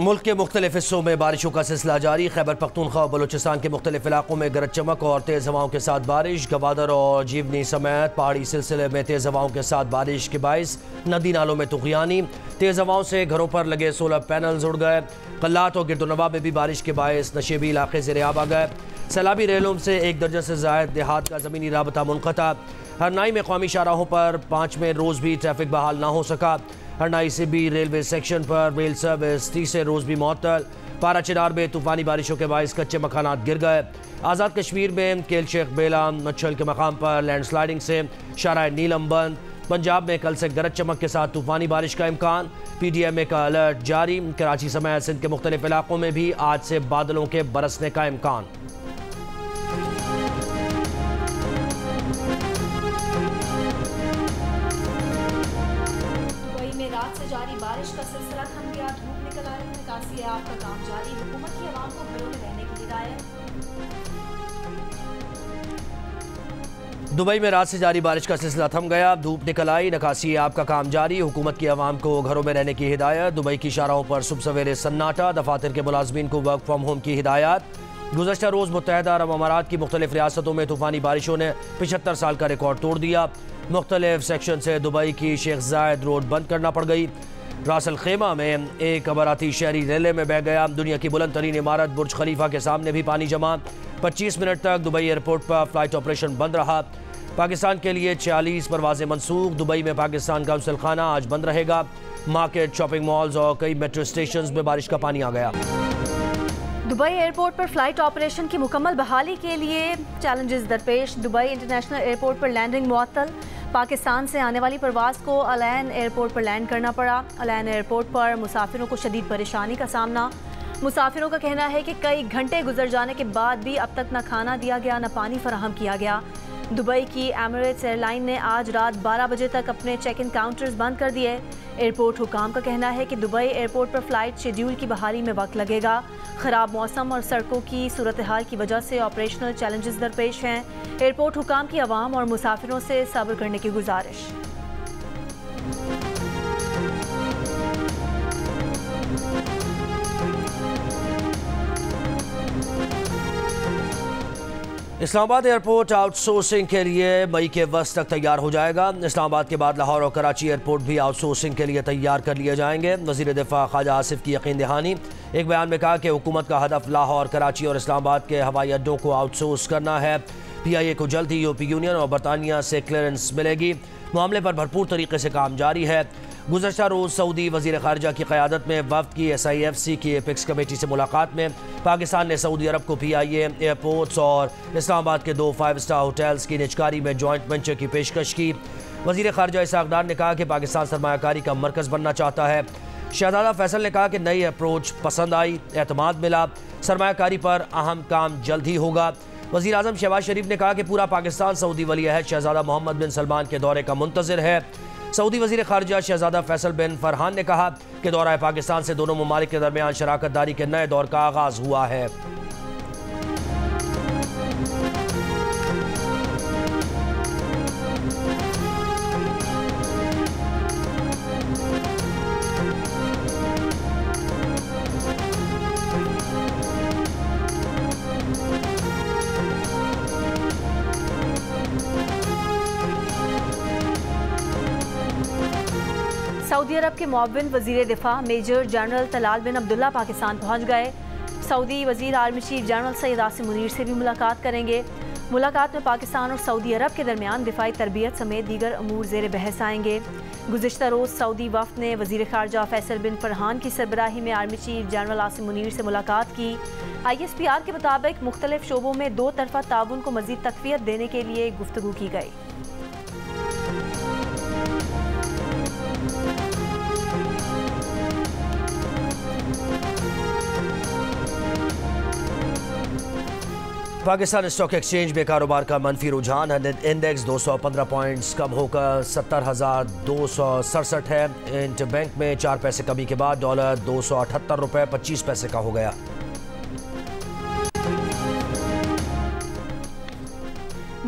मुल्क के मुख्तलिफ हिस्सों में बारिशों का सिलसिला जारी। खैबर पख्तूनख्वा और बलूचिस्तान के मुख्तलिफ इलाकों में गरज चमक और तेज़ हवाओं के साथ बारिश। गवादर और जीवनी समेत पहाड़ी सिलसिले में तेज़ हवाओं के साथ बारिश के बाइस नदी नालों में तुग़यानी। तेज़ हवाओं से घरों पर लगे सोलर पैनल्स उड़ गए। कल्लात और गिरदोनवा में भी बारिश के बाइस नशेबी इलाके ज़ेर आब आ गए। सैलाबी रेलों से 1 दर्जन से ज़ायद देहात का ज़मीनी राबता मुनक़ता। हरनाई में कौमी शाहराहों पर 5वें रोज़ भी ट्रैफिक बहाल ना हो सका। हरनाई से भी रेलवे सेक्शन पर रेल सर्विस तीसरे रोज़ भी मुअत्तल। पारा चिनार में तूफ़ानी बारिशों के बाइस कच्चे मकानात गिर गए। आज़ाद कश्मीर में केल शेख बेला मच्छल के मकाम पर लैंडस्लाइडिंग से शाहराह नीलम बंद। पंजाब में कल से गरज चमक के साथ तूफ़ानी बारिश का इम्कान। PDMA का अलर्ट जारी। कराची समेत सिंध के मुख्तलिफ इलाकों में भी आज से बादलों के बरसने का इम्कान। रात से जारी बारिश का सिलसिला थम गया। धूप निकल आई। निकासी आब का काम जारी। हुकूमत की आवाम को घरों में रहने की हिदायत। दुबई में रात से जारी बारिश का सिलसिला थम गया। धूप निकल आई। निकासी आब का काम जारी। हुकूमत की आवाम को घरों में रहने की हिदायत। दुबई की शाहराहों पर सुबह सवेरे सन्नाटा। दफातर के मुलाजमीन को वर्क फ्राम होम की हिदायत। गुज़श्ता रोज़ मुत्तहदा अरब अमारात की मुख्तलिफ रियासतों में तूफ़ानी बारिशों ने 75 साल का रिकॉर्ड तोड़ दिया। मुख्तलिफ सेक्शन से दुबई की शेख जायद रोड बंद करना पड़ गई। रासल खेमा में एक अमाराती शहरी रेले में बह गया। दुनिया की बुलंद तरीन इमारत बुर्ज खलीफा के सामने भी पानी जमा। 25 मिनट तक दुबई एयरपोर्ट पर फ्लाइट ऑपरेशन बंद रहा। पाकिस्तान के लिए 46 परवाजें मनसूख। दुबई में पाकिस्तान काउंसिल खाना आज बंद रहेगा। मार्केट, शॉपिंग मॉल्स और कई मेट्रो स्टेशन में बारिश का पानी आ गया। दुबई एयरपोर्ट पर फ्लाइट ऑपरेशन की मुकम्मल बहाली के लिए चैलेंजेस दरपेश। दुबई इंटरनेशनल एयरपोर्ट पर लैंडिंग मुअत्तल। पाकिस्तान से आने वाली परवाज़ को अलैन एयरपोर्ट पर लैंड करना पड़ा। अलैन एयरपोर्ट पर मुसाफिरों को शदीद परेशानी का सामना। मुसाफिरों का कहना है कि कई घंटे गुजर जाने के बाद भी अब तक न खाना दिया गया न पानी फराहम किया गया। दुबई की एमिरेट्स एयरलाइन ने आज रात 12 बजे तक अपने चेक इन काउंटर्स बंद कर दिए। एयरपोर्ट हुकाम का कहना है कि दुबई एयरपोर्ट पर फ्लाइट शेड्यूल की बहाली में वक्त लगेगा। ख़राब मौसम और सड़कों की सूरत हाल की वजह से ऑपरेशनल चैलेंजेस दरपेश हैं। एयरपोर्ट हुकाम की आवाम और मुसाफिरों से सब्र करने की गुजारिश। इस्लामाबाद एयरपोर्ट आउटसोर्सिंग के लिए मई के वस्त तक तैयार हो जाएगा। इस्लामाबाद के बाद लाहौर और कराची एयरपोर्ट भी आउटसोर्सिंग के लिए तैयार कर लिए जाएंगे। वज़ीर दिफा ख्वाजा आसिफ की यकीन दहानी। एक बयान में कहा कि हुकूमत का हदफ लाहौर, कराची और इस्लामाबाद के हवाई अड्डों को आउटसोर्स करना है। PIA को जल्द ही यूरोपीय यूनियन और बरतानिया से क्लियरेंस मिलेगी। मामले पर भरपूर तरीके से काम जारी है। गुज़श्ता रोज़ सऊदी वज़ीर ख़ारिजा की क़यादत में वफ़द की SIFC की एपिक्स कमेटी से मुलाकात में पाकिस्तान ने सऊदी अरब को PIA एयरपोर्ट्स और इस्लामाबाद के 2 5 स्टार होटल्स की निजकारी में जॉइंट वेंचर की पेशकश की। वज़ीर ख़ारिजा इसहाक़ डार ने कहा कि पाकिस्तान सरमायाकारी का मरकज़ बनना चाहता है। शहजादा फैसल ने कहा कि नई अप्रोच पसंद आई, एतमाद मिला। सरमायाकारी पर अहम काम जल्द ही होगा। वज़ीर आज़म शहबाज शरीफ ने कहा कि पूरा पाकिस्तान सऊदी वली अहद शहजादा मोहम्मद बिन सलमान के दौरे का मुंतज़िर है। सऊदी वज़ीर ख़ारिजा शहजादा फैसल बिन फरहान ने कहा कि दौरा पाकिस्तान से दोनों ममालिक के दरमियान शराकत दारी के नए दौर का आगाज़ हुआ है। सऊदी अरब के मुअव्विन वज़ीर दिफा मेजर जनरल तलाल बिन अब्दुल्ला पाकिस्तान पहुंच गए। सऊदी वज़ीर army chief general Syed Asim Munir से भी मुलाकात करेंगे। मुलाकात में पाकिस्तान और सऊदी अरब के दरमियान दिफाई तरबियत समेत दीगर अमूर ज़ेर बहस आएंगे। गुज़िश्ता रोज़ सऊदी वफ़द ने वज़ीर ख़ारिजा फैसल बिन फरहान की सरबराही में army chief general Asim Munir से मुलाकात की। ISPR के मुताबिक मुख्तलिफ शोबों में 2 तरफ़ा ताउन को मज़ीद तक़वियत देने के लिए गुफ्तगू की गई। पाकिस्तान स्टॉक एक्सचेंज में कारोबार का मनफी रुझान। इंडेक्स 215 पॉइंट्स कम होकर 70,267 है। इंटरबैंक में 4 पैसे कमी के बाद डॉलर 278 रुपये 25 पैसे का हो गया।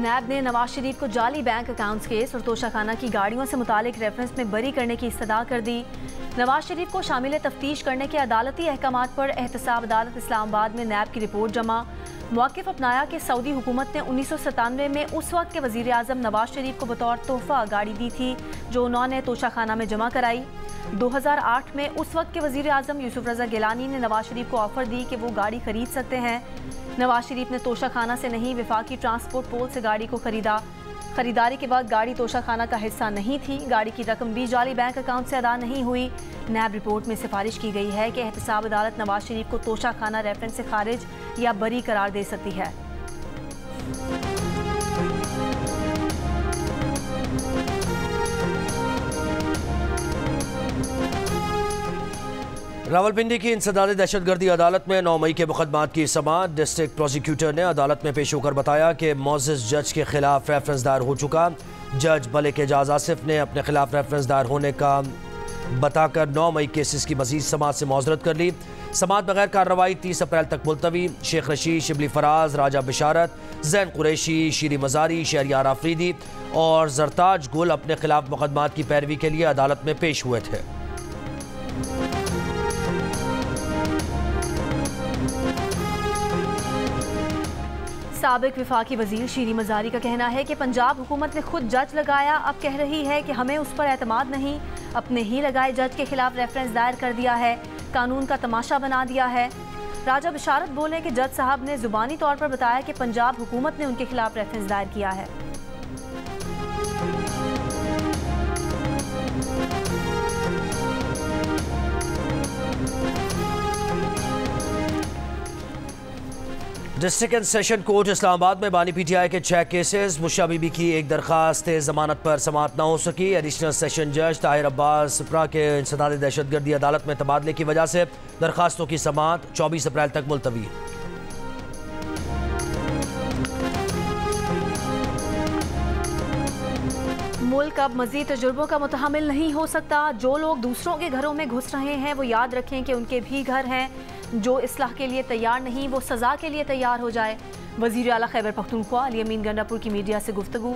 नैब ने नवाज शरीफ को जाली बैंक अकाउंट्स केस और तोशाखाना की गाड़ियों से मुतालिक रेफरेंस में बरी करने की इस्तदा कर दी। नवाज शरीफ को शामिल तफ्तीश करने के अदालती अहकामात पर एहतसाब अदालत इस्लामाबाद में नैब की रिपोर्ट जमा। मौक़िफ़ अपनाया कि सऊदी हुकूमत ने 1997 में उस वक्त के वज़ीर आज़म नवाज शरीफ को बतौर तोहफ़ा गाड़ी दी थी जो उन्होंने तोशाखाना में जमा कराई। 2008 में उस वक्त के वज़ीर आज़म यूसुफ रज़ा गिलानी ने नवाज शरीफ को ऑफ़र दी कि वो गाड़ी खरीद सकते हैं। नवाज शरीफ ने तोशाखाना से नहीं, वफाकी ट्रांसपोर्ट पोल से गाड़ी को खरीदा। खरीदारी के बाद गाड़ी तोशाखाना का हिस्सा नहीं थी। गाड़ी की रकम भी जाली बैंक अकाउंट से अदा नहीं हुई। नैब रिपोर्ट में सिफारिश की गई है कि एहतसाब अदालत नवाज शरीफ को तोशाखाना रेफरेंस से खारिज या बरी करार दे सकती है। रावलपिंडी की इंसदादी दहशतगर्दी अदालत में 9 मई के मुकदमात की समाअत। डिस्ट्रिक्ट प्रोसिक्यूटर ने अदालत में पेश होकर बताया कि मोअज़्ज़ज़ जज के खिलाफ रेफरेंस दायर हो चुका। जज मलिक एजाज आसिफ ने अपने खिलाफ रेफरेंस दायर होने का बताकर 9 मई केसेस की मजीद समाअत से मौजरत कर ली। समाअत बगैर कार्रवाई 30 अप्रैल तक मुलतवी। शेख रशीद, शिबली फराज, राजा बिशारत, जैन कुरैशी, शीरी मजारी, शहरियार आफरीदी और जरताज गुल अपने खिलाफ मुकदमात की पैरवी के लिए अदालत में पेश हुए थे। साबिक वफाकी वजीर शीरी मजारी का कहना है कि पंजाब हुकूमत ने खुद जज लगाया, अब कह रही है कि हमें उस पर एतमाद नहीं। अपने ही लगाए जज के खिलाफ रेफरेंस दायर कर दिया है, कानून का तमाशा बना दिया है। राजा बिशारत बोले कि जज साहब ने जुबानी तौर पर बताया कि पंजाब हुकूमत ने उनके खिलाफ रेफरेंस दायर किया है। District and session court Islamabad में बानी पीटीआई के 6 केसेस। मुशा बीबी की एक दरखास्त जमानत पर समाअत न हो सकी। एडिशनल सेशन जज ताहिर अब्बास सुप्रा के इंसदादी दहशतगर्दी अदालत में तबादले की वजह से दरखास्तों की समाअत 24 अप्रैल तक मुलतवी। मुल्क अब मजीद तजुर्बों का मुतहमिल नहीं हो सकता। जो लोग दूसरों के घरों में घुस रहे हैं वो याद रखें कि उनके भी घर हैं। जो इस्लाह के लिए तैयार नहीं वो सज़ा के लिए तैयार हो जाए। वज़ीर आला खैबर पख्तूनख्वा अली अमीन गंडापुर की मीडिया से गुफ्तगू।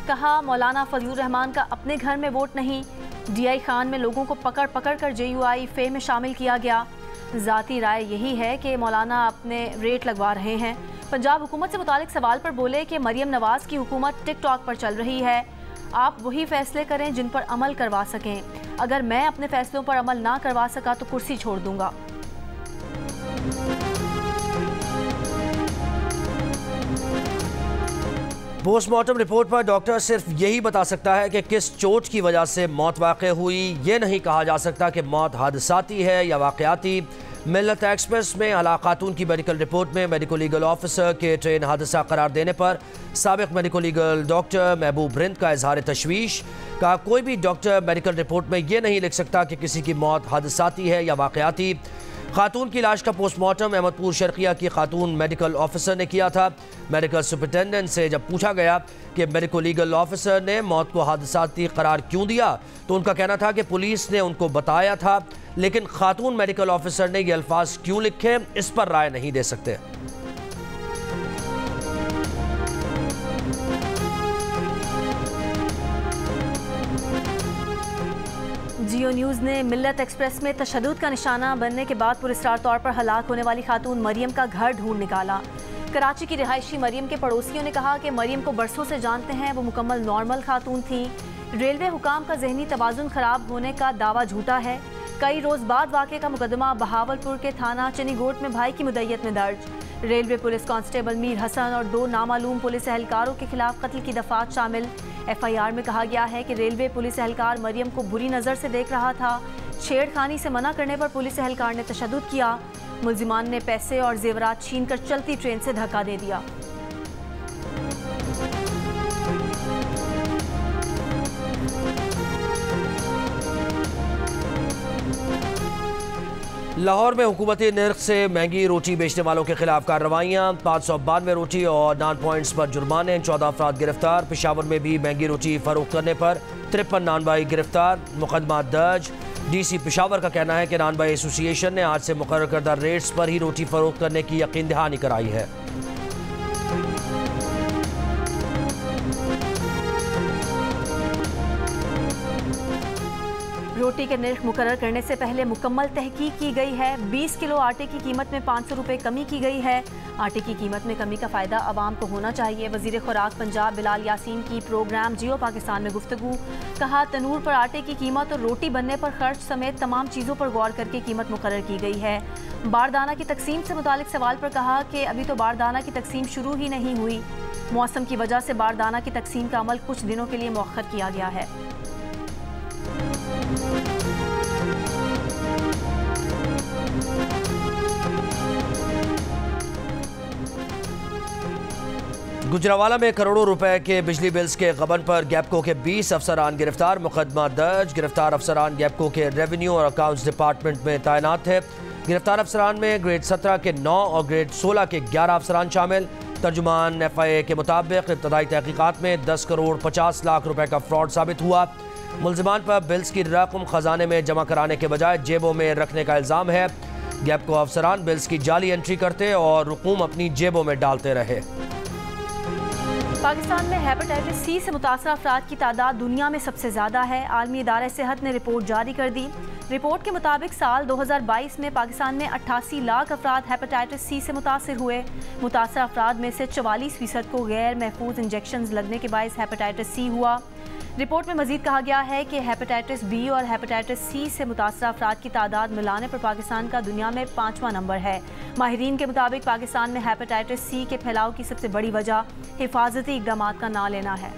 कहा, मौलाना फजलुर रहमान का अपने घर में वोट नहीं। DI खान में लोगों को पकड़ पकड़ कर JUI फे में शामिल किया गया। ज़ाती राय यही है कि मौलाना अपने रेट लगवा रहे हैं। पंजाब हुकूमत से मुतालिक सवाल पर बोले कि मरियम नवाज़ की हुकूमत टिकटॉक पर चल रही है। आप वही फैसले करें जिन पर अमल करवा सकें। अगर मैं अपने फैसलों पर अमल ना करवा सका तो कुर्सी छोड़ दूंगा। पोस्टमार्टम रिपोर्ट पर डॉक्टर सिर्फ यही बता सकता है कि किस चोट की वजह से मौत वाक़ हुई। ये नहीं कहा जा सकता कि मौत हादसाती है या वाक़याती। मिल्लत एक्सप्रेस में हलाक खातून की मेडिकल रिपोर्ट में मेडिको लीगल ऑफिसर के ट्रेन हादसा करार देने पर साबिक मेडिको लीगल डॉक्टर महबूब रिंद का इजहार तशवीश। कहा, कोई भी डॉक्टर मेडिकल रिपोर्ट में ये नहीं लिख सकता कि किसी की मौत हादसाती है या वाक़याती। खातून की लाश का पोस्टमार्टम अहमदपुर शर्किया की खातून मेडिकल ऑफिसर ने किया था। मेडिकल सुपरिटेंडेंट से जब पूछा गया कि मेडिको लीगल ऑफिसर ने मौत को हादसाती करार क्यों दिया तो उनका कहना था कि पुलिस ने उनको बताया था, लेकिन खातून मेडिकल ऑफिसर ने ये अल्फाज क्यों लिखे इस पर राय नहीं दे सकते। जियो न्यूज़ ने मिल्लत एक्सप्रेस में तशद्दुद का निशाना बनने के बाद पुरस्कार तौर पर हलाक होने वाली खातून मरियम का घर ढूंढ निकाला। कराची की रिहायशी मरियम के पड़ोसियों ने कहा कि मरियम को बरसों से जानते हैं, वो मुकम्मल नॉर्मल खातून थी। रेलवे हुकाम का जहनी तवाज़ुन खराब होने का दावा झूठा है। कई रोज़ बाद वाक़े का मुकदमा बहावलपुर के थाना चनीगोट में भाई की मुद्दत में दर्ज। Railway police constable Mir Hasan और 2 नामालूम पुलिस एहलकारों के खिलाफ कत्ल की दफात शामिल। FIR में कहा गया है कि रेलवे पुलिस एहलकार मरियम को बुरी नज़र से देख रहा था। छेड़खानी से मना करने पर पुलिस एहलकार ने तशद्दुद किया। मुल्जिमान ने पैसे और जेवरात छीन कर चलती ट्रेन से धक्का दे दिया। लाहौर में हुकूमती निर्ख से महंगी रोटी बेचने वालों के खिलाफ कार्रवाइयाँ। 592 रोटी और नान पॉइंट्स पर जुर्माने। 14 अफराद गिरफ्तार। पेशावर में भी महंगी रोटी फरोख्त करने पर 53 नानबाई गिरफ्तार। मुकदमा दर्ज। DC पेशावर का कहना है कि नानबाई एसोसिएशन ने आज से मुकर्रर करदा रेट्स पर ही रोटी फरोख्त करने की यकीन दहानी कराई है। रोटी के निर्ख मुकर्रर करने से पहले मुकम्मल तहकीक की गई है। 20 किलो आटे की कीमत में 500 रुपये कमी की गई है। आटे की कीमत में कमी का फ़ायदा आवाम को होना चाहिए। वज़ीर खुराक पंजाब बिलाल यासीन की प्रोग्राम जियो पाकिस्तान में गुफ्तगू। कहा, तनूर पर आटे की कीमत और रोटी बनने पर खर्च समेत तमाम चीज़ों पर गौर करके कीमत मुकर्रर की गई है। बारदाना की तकसीम से मुतालिक सवाल पर कहा कि अभी तो बारदाना की तकसीम शुरू ही नहीं हुई। मौसम की वजह से बारदाना की तकसीम का अमल कुछ दिनों के लिए मौखर किया गया है। गुजरावाला में करोड़ों रुपए के बिजली बिल्स के गबन पर गैपको के 20 अफसरान गिरफ्तार। मुकदमा दर्ज। गिरफ्तार अफसरान गैपको के रेवेन्यू और अकाउंट्स डिपार्टमेंट में तैनात थे। गिरफ्तार अफसरान में ग्रेड 17 के 9 और ग्रेड 16 के 11 अफसरान शामिल। तर्जुमान FIA के मुताबिक इब्तदाई तहकीकात में 10 करोड़ 50 लाख रुपए का फ्रॉड साबित हुआ। मुल्जिमान पर बिल्स की रकम खजाने में जमा कराने के बजाय जेबों में रखने का इल्ज़ाम है। गैपको अफसरान बिल्स की जाली एंट्री करते और रकूम अपनी जेबों में डालते रहे। पाकिस्तान में हेपेटाइटिस C से मुतासर अफराद की तादाद दुनिया में सबसे ज़्यादा है। आलमी इदारे सेहत ने रिपोर्ट जारी कर दी। रिपोर्ट के मुताबिक साल 2022 में पाकिस्तान में 88 लाख अफराद हेपेटाइटिस C से मुतासर हुए। मुतासर अफराद में से 44% को गैर महफूज इंजेक्शन लगने के बायस हेपेटाइटिस C हुआ। रिपोर्ट में मजीद कहा गया है कि हेपेटाइटिस B और हेपेटाइटिस C से मुतासर अफराद की तादाद मिलाने पर पाकिस्तान का दुनिया में 5वां नंबर है। माहिरीन के मुताबिक पाकिस्तान में हेपेटाइटिस C के फैलाव की सबसे बड़ी वजह हिफाजती इक़दाम का ना लेना है।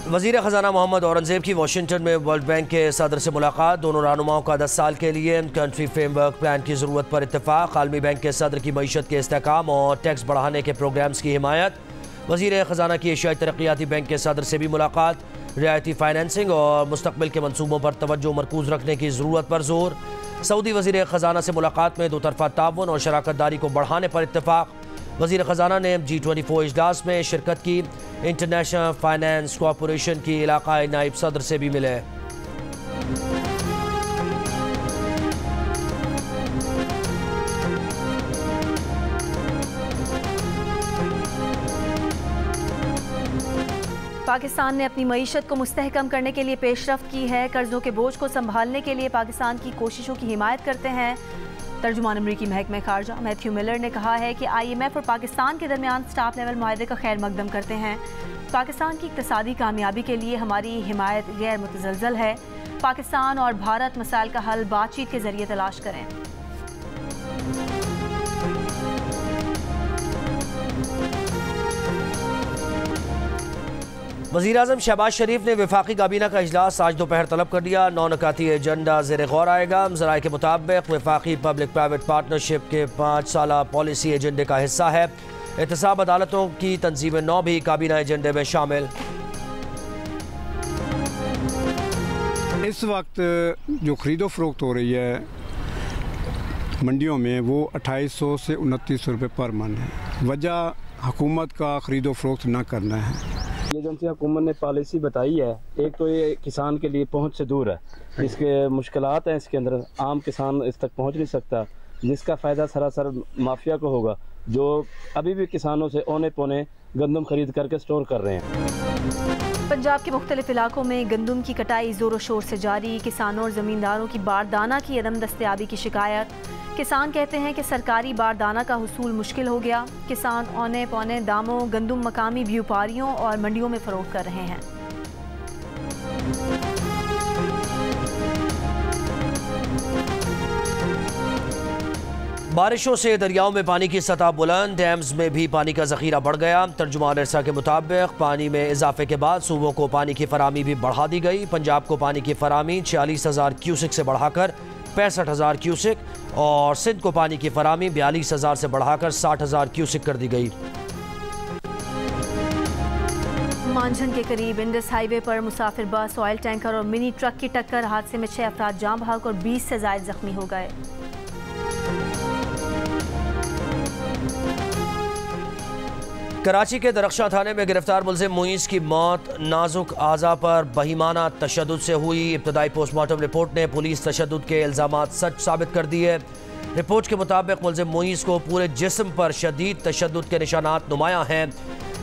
वज़ीर ख़ज़ाना मोहम्मद औरंगज़ेब की वाशिंगटन में वर्ल्ड बैंक के सदर से मुलाकात। दोनों रहनुमाओं का 10 साल के लिए कंट्री फ्रेमवर्क प्लान की ज़रूरत पर इत्तेफाक। आलमी बैंक के सदर की मईशत के इस्तेहकाम और टैक्स बढ़ाने के प्रोग्राम्स की हिमायत। वज़ीर ख़ज़ाना की एशियाई तरक्याती बैंक के सदर से भी मुलाकात। रियायती फाइनेंसिंग और मुस्तक़बिल के मनसूबों पर तवज्जो मरकूज़ रखने की ज़रूरत पर जोर। सऊदी वज़ीर ख़ज़ाना से मुलाकात में दोतरफ़ा ताउन और शराकत दारी को बढ़ाने पर इत्तेफाक। वज़ीर ख़ज़ाना ने G24 इजलास में शिरकत की। इंटरनेशनल फाइनेंस कॉरपोरेशन की इलाक़ाई नायब सदर से भी मिले। पाकिस्तान ने अपनी मईशत को मुस्तहकम करने के लिए पेशरफ्त की है। कर्ज़ों के बोझ को संभालने के लिए पाकिस्तान की कोशिशों की हिमायत करते हैं। तर्जुमान अमरीकी महकमे खारजा मैथ्यू मिलर ने कहा है कि IMF और पाकिस्तान के दरमियान स्टाफ लेवल मुआहदे का खैर मकदम करते हैं। पाकिस्तान की इक़्तिसादी कामयाबी के लिए हमारी हिमायत गैर मुतज़लज़ल है। पाकिस्तान और भारत मसाइल का हल बातचीत के ज़रिए तलाश करें। वज़ीर-ए-आज़म शहबाज शरीफ ने वफाकी काबीना का इजलास आज दोपहर तलब कर लिया। 9 नुकाती एजेंडा ज़ेर गौर आएगा। ज़राए के मुताबिक वफाकी पब्लिक प्राइवेट पार्टनरशिप के 5 साला पॉलिसी एजेंडे का हिस्सा है। एहतसाब अदालतों की तंजीम 9 भी काबीना एजेंडे में शामिल। इस वक्त जो खरीदो फरोख्त हो रही है मंडियों में वो 2800 से 2900 रुपये पर मन है। वजह हुकूमत का खरीदो फरोख्त न करना है। ये जो हुकूमत ने पॉलिसी बताई है, एक तो ये किसान के लिए पहुंच से दूर है, इसके मुश्किलात हैं, इसके अंदर आम किसान इस तक पहुंच नहीं सकता, जिसका फ़ायदा सरासर माफिया को होगा, जो अभी भी किसानों से औने पौने गंदम खरीद करके स्टोर कर रहे हैं। पंजाब के मुख्तलिफ इलाकों में गंदम की कटाई ज़ोर शोर से जारी। किसानों और ज़मींदारों की बारदाना की अदम दस्तयाबी की शिकायत। किसान कहते हैं कि सरकारी बारदाना का हुसूल मुश्किल हो गया। किसान औने पौने दामों गंदम मकामी व्यापारियों और मंडियों में फ़रोख्त कर रहे हैं। बारिशों से दरियाओं में पानी की सतह बुलंद। डैम्स में भी पानी का जखीरा बढ़ गया। तर्जुमान इरसा के मुताबिक पानी में इजाफे के बाद सूबों को पानी की फरामी भी बढ़ा दी गई। पंजाब को पानी की फरामी 46,000 क्यूसिक से बढ़ाकर 65,000 क्यूसिक और सिंध को पानी की फरामी 42,000 से बढ़ाकर 60,000 क्यूसिक कर दी गई। मांझन के करीब इंडस हाईवे पर मुसाफिर बस, ऑयल टैंकर और मिनी ट्रक की टक्कर। हादसे में 6 अफराद जान बहक और 20 से ज्यादा जख्मी हो गए। कराची के दरख्शां थाने में गिरफ्तार मुलजिम मुईस की मौत नाजुक आज़ा पर बहिमाना तशद्दुद से हुई। इब्तदाई पोस्टमार्टम रिपोर्ट ने पुलिस तशद्दुद के इल्ज़ामात सच साबित कर दिए। रिपोर्ट के मुताबिक मुलजिम मोईस को पूरे जिस्म पर शदीद तशद्दुद के निशानात नुमायां हैं।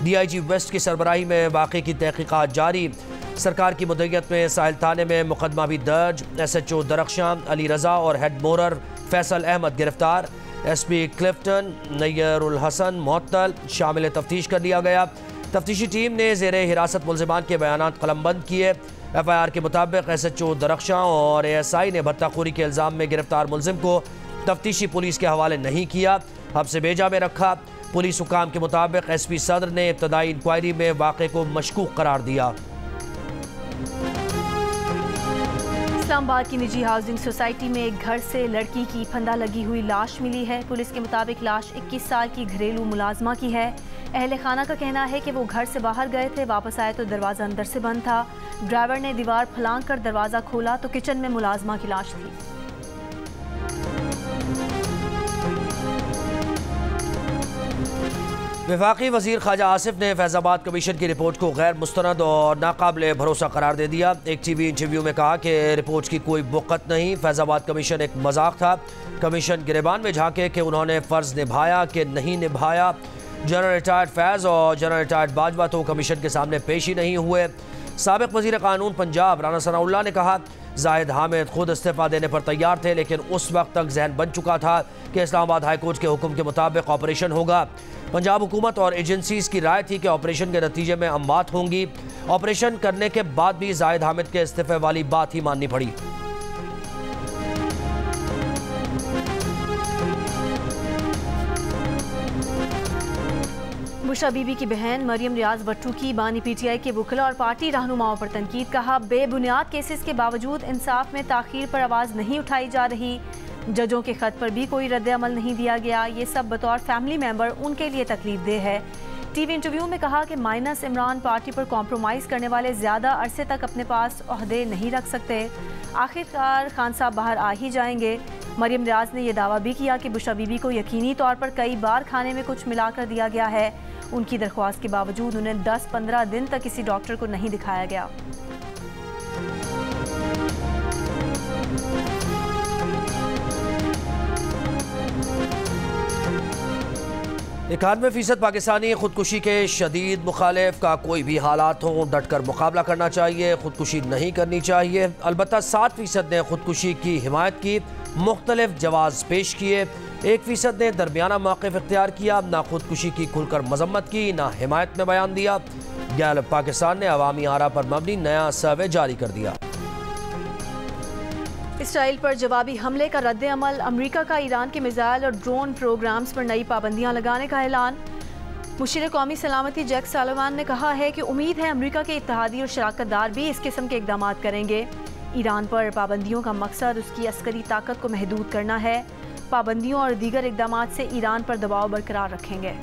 DIG वेस्ट की सरबराही में वाक़े की तहकीकात जारी। सरकार की मुद्दत में साहिल थाने में मुकदमा भी दर्ज। SHO दरख्शां अली रजा और हेड मोरर फैसल अहमद गिरफ्तार। SP क्लिफ्टन नैयरुल हसन मुअत्तल, शामिल तफ्तीश कर लिया गया। तफ्तीशी टीम ने ज़ेरे हिरासत मुल्ज़िमान के बयानात कलमबंद किए। FIR के मुताबिक SHO दरख्शां और ASI ने भत्ताखोरी के इल्ज़ाम में गिरफ्तार मुल्ज़िम को तफ्तीशी पुलिस के हवाले नहीं किया, हब्से बेजा में रखा। पुलिस हुकाम के मुताबिक SP सदर ने इब्तदाई इंक्वायरी में वाक़े को मशकूक करार दिया। इस्लामाबाद की निजी हाउसिंग सोसाइटी में एक घर से लड़की की फंदा लगी हुई लाश मिली है। पुलिस के मुताबिक लाश 21 साल की घरेलू मुलाजमा की है। अहले खाना का कहना है कि वो घर से बाहर गए थे, वापस आए तो दरवाज़ा अंदर से बंद था। ड्राइवर ने दीवार फलांग कर दरवाज़ा खोला तो किचन में मुलाजमा की लाश थी। वफाकी वज़ीर ख्वाजा आसिफ ने फैज़ाबाद कमीशन की रिपोर्ट को गैर मुस्तनद और नाकाबिले भरोसा करार दे दिया। एक TV इंटरव्यू में कहा कि रिपोर्ट की कोई बुक़्क़त नहीं, फैज़ाबाद कमीशन एक मजाक था। कमीशन गिरेबान में झांके कि उन्होंने फ़र्ज़ निभाया कि नहीं निभाया। जनरल रिटायर्ड फैज़ और जनरल रिटायर्ड बाजवा तो कमीशन के सामने पेश ही नहीं हुए। साबिक़ वज़ीर कानून पंजाब राना सनाउल्लाह ने कहा जाहिद हामिद खुद इस्तीफ़ा देने पर तैयार थे, लेकिन उस वक्त तक जहन बन चुका था कि इस्लामाबाद हाई कोर्ट के हुक्म के मुताबिक ऑपरेशन होगा। पंजाब हुकूमत और एजेंसीज की राय थी कि ऑपरेशन के नतीजे में अमवात होंगी। ऑपरेशन करने के बाद भी जाहिद हामिद के इस्तीफ़े वाली बात ही माननी पड़ी। बुशरा बीबी की बहन मरियम रियाज भट्टू की बानी PTI के वकला और पार्टी रहनुमाओं पर तनकीद। कहा बेबुनियाद केसेस के बावजूद इंसाफ में ताख़ीर पर आवाज़ नहीं उठाई जा रही। जजों के खत पर भी कोई रद्द अमल नहीं दिया गया। ये सब बतौर फैमिली मेंबर उनके लिए तकलीफ देह है। TV इंटरव्यू में कहा कि माइनस इमरान पार्टी पर कॉम्प्रोमाइज़ करने वाले ज़्यादा अरसे तक अपने पास ओहदे नहीं रख सकते। आखिरकार खान साहब बाहर आ ही जाएंगे। मरियम रियाज ने यह दावा भी किया कि बुशरा बीबी को यकीनी तौर पर कई बार खाने में कुछ मिलाकर दिया गया है। उनकी दरख्वास्त के बावजूद उन्हें 10-15 दिन तक किसी डॉक्टर को नहीं दिखाया गया। %91 पाकिस्तानी खुदकुशी के शदीद मुखालिफ का कोई भी हालात हो डट कर मुकाबला करना चाहिए, खुदकुशी नहीं करनी चाहिए। अलबत्ता 7% ने खुदकुशी की हिमायत की, मुख्तलिफ जवाब पेश किए। 1% ने दरमियाना मौक़िफ़ इख्तियार किया, ना खुदकुशी की खुलकर मजम्मत की, ना हिमायत में बयान दिया। गैलप पाकिस्तान ने अवामी आरा पर मबनी नया सर्वे जारी कर दिया। इसराइल पर जवाबी हमले का रद्द अमल। अमरीका का ईरान के मिसाइल और ड्रोन प्रोग्राम्स पर नई पाबंदियां लगाने का ऐलान। मुशीर कौमी सलामती जैक सालिवान ने कहा है कि उम्मीद है अमरीका के इत्तेहादी और शराकतदार भी इस किस्म के इकदाम करेंगे। ईरान पर पाबंदियों का मकसद उसकी अस्करी ताकत को महदूद करना है। पाबंदियों और दीगर इकदाम से ईरान पर दबाव बरकरार रखेंगे।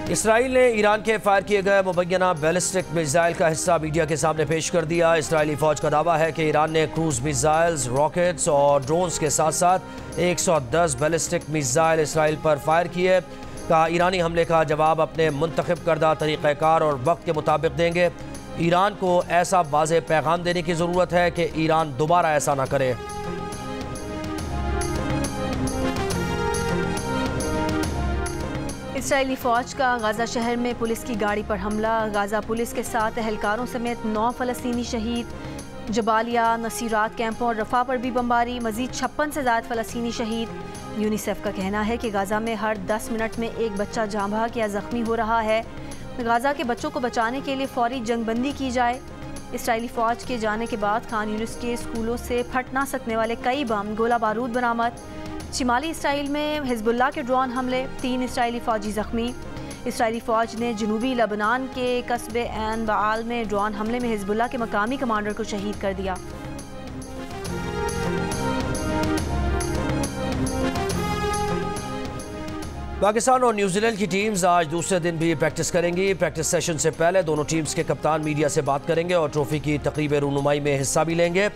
इसराइल ने ईरान के फायर किए गए मुबैना बैलिस्टिक मिसाइल का हिस्सा मीडिया के सामने पेश कर दिया। इसराइली फौज का दावा है कि ईरान ने क्रूज मिसाइल्स, रॉकेट्स और ड्रोन्स के साथ साथ 110 बैलिस्टिक मिसाइल इसराइल पर फायर किए। कहा ईरानी हमले का जवाब अपने मुंतखब करदा तरीक़ाकार और वक्त के मुताबिक देंगे। ईरान को ऐसा वाज़ेह पैगाम देने की ज़रूरत है कि ईरान दोबारा ऐसा ना करे। इसराइली फ़ौज का गाज़ा शहर में पुलिस की गाड़ी पर हमला। गाज़ा पुलिस के साथ एहलकारों समेत 9 फ़लस्तीनी शहीद। जबालिया, नसीरात कैंपों और रफ़ा पर भी बमबारी। मज़ीद 56 से ज़्यादा फ़लस्तीनी शहीद। यूनिसेफ का कहना है कि गाज़ा में हर 10 मिनट में एक बच्चा जाँ बहक या ज़ख्मी हो रहा है। गाज़ा के बच्चों को बचाने के लिए फ़ौरी जंगबंदी की जाए। इसराइली फ़ौज के जाने के बाद खान यूनिस के स्कूलों से फट ना सकने वाले कई बम, गोला बारूद बरामद। शिमाली इसराइल में हिजबुल्लाह के ड्रोन हमले, 3 इसराइली फ़ौजी ज़ख्मी। इसराइली फ़ौज ने जनूबी लबनान के कस्बे ऐन बाल में ड्रोन हमले में हिजबुल्लाह के मकामी कमांडर को शहीद कर दिया। पाकिस्तान और न्यूजीलैंड की टीम्स आज दूसरे दिन भी प्रैक्टिस करेंगी। प्रैक्टिस सेशन से पहले दोनों टीम्स के कप्तान मीडिया से बात करेंगे और ट्रॉफी की तकरीब रूनुमाई में हिस्सा भी लेंगे।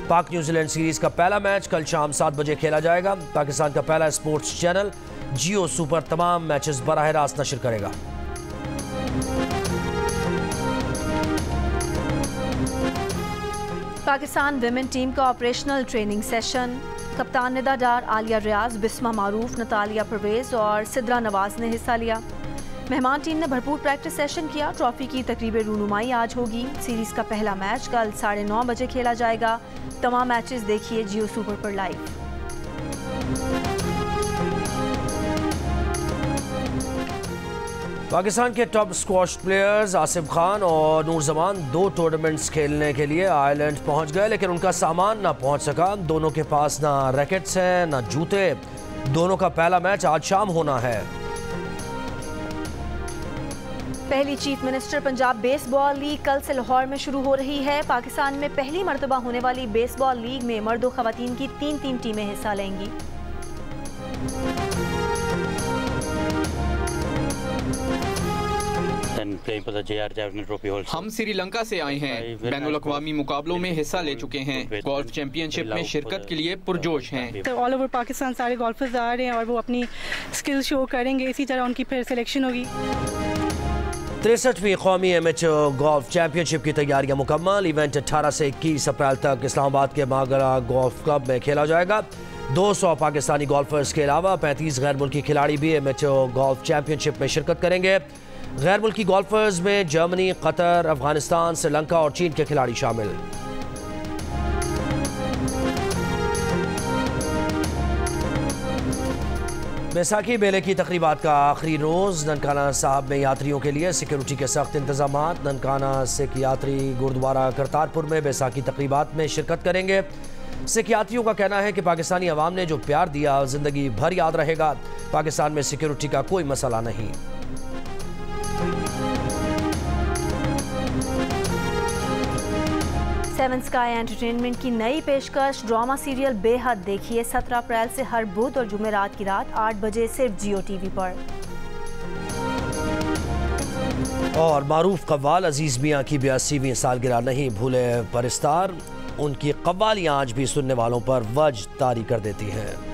पाक न्यूजीलैंड सीरीज़ का पहला मैच कल शाम 7 बजे खेला जाएगा। पाकिस्तान का पहला स्पोर्ट्स चैनल जियो सुपर तमाम मैचेस बराह रास्त नशर करेगा। पाकिस्तान विमेन टीम का ऑपरेशनल ट्रेनिंग सेशन। कप्तान निदा डार, आलिया रियाज, बिस्मा मारूफ, नतालिया परवेज और सिद्रा नवाज ने हिस्सा लिया। मेहमान टीम ने भरपूर प्रैक्टिस सेशन किया। ट्रॉफी की तकरीब रूनुमाई आज होगी। सीरीज का पहला मैच कल 9:30 बजे खेला जाएगा। तमाम मैचेस देखिए जियो सुपर पर लाइव। पाकिस्तान के top squash players Asif Khan और नूर जमान 2 टूर्नामेंट्स खेलने के लिए आयरलैंड पहुंच गए, लेकिन उनका सामान ना पहुंच सका। दोनों के पास ना रैकेट्स हैं ना जूते। दोनों का पहला मैच आज शाम होना है। पहली chief minister Punjab baseball league कल से लाहौर में शुरू हो रही है। पाकिस्तान में पहली मरतबा होने वाली बेसबॉल लीग में मर्द और खवातीन की 3 टीमें हिस्सा लेंगी। हम श्रीलंका से आए हैं। बैनुल-अक़वामी मुकाबलों में हिस्सा ले चुके हैं। गोल्फ चैंपियनशिप में शिरकत के लिए पुरजोश हैं। तो ऑल ओवर पाकिस्तान सारे गोल्फर्स आ रहे हैं और वो अपनी स्किल शो करेंगे। इसी तरह उनकी फिर सिलेक्शन होगी। 63वीं कौमी एमेच्योर गोल्फ चैंपियनशिप की तैयारियां मुकम्मल। इवेंट 18 से 21 अप्रैल तक इस्लामाबाद के मागरा गोल्फ क्लब में खेला जाएगा। 200 पाकिस्तानी गोल्फर्स के अलावा 35 गैर मुल्की खिलाड़ी भी एमेच्योर गोल्फ चैंपियनशिप में शिरकत करेंगे। गैर मुल्की गोल्फर्स में जर्मनी, कतर, अफगानिस्तान, श्रीलंका और चीन के खिलाड़ी शामिल। बैसाखी मेले की तकरीबात का आखिरी रोज़ ननकाना साहब में यात्रियों के लिए सिक्योरिटी के सख्त इंतजाम। ननकाना सिख यात्री गुरुद्वारा करतारपुर में बैसाखी तकरीबात में शिरकत करेंगे। सिख यात्रियों का कहना है कि पाकिस्तानी अवाम ने जो प्यार दिया ज़िंदगी भर याद रहेगा। पाकिस्तान में सिक्योरिटी का कोई मसला नहीं। सेवन स्काई एंटरटेनमेंट की नई पेशकश ड्रामा सीरियल बेहद देखिए 17 अप्रैल से हर बुध और जुमेरात की रात 8 बजे सिर्फ जियो टीवी पर। और मारूफ कव्वाल अजीज मियाँ की 82वीं सालगिरह नहीं भूले परिस्तार। उनकी कव्वालियाँ आज भी सुनने वालों पर वज तारी कर देती हैं।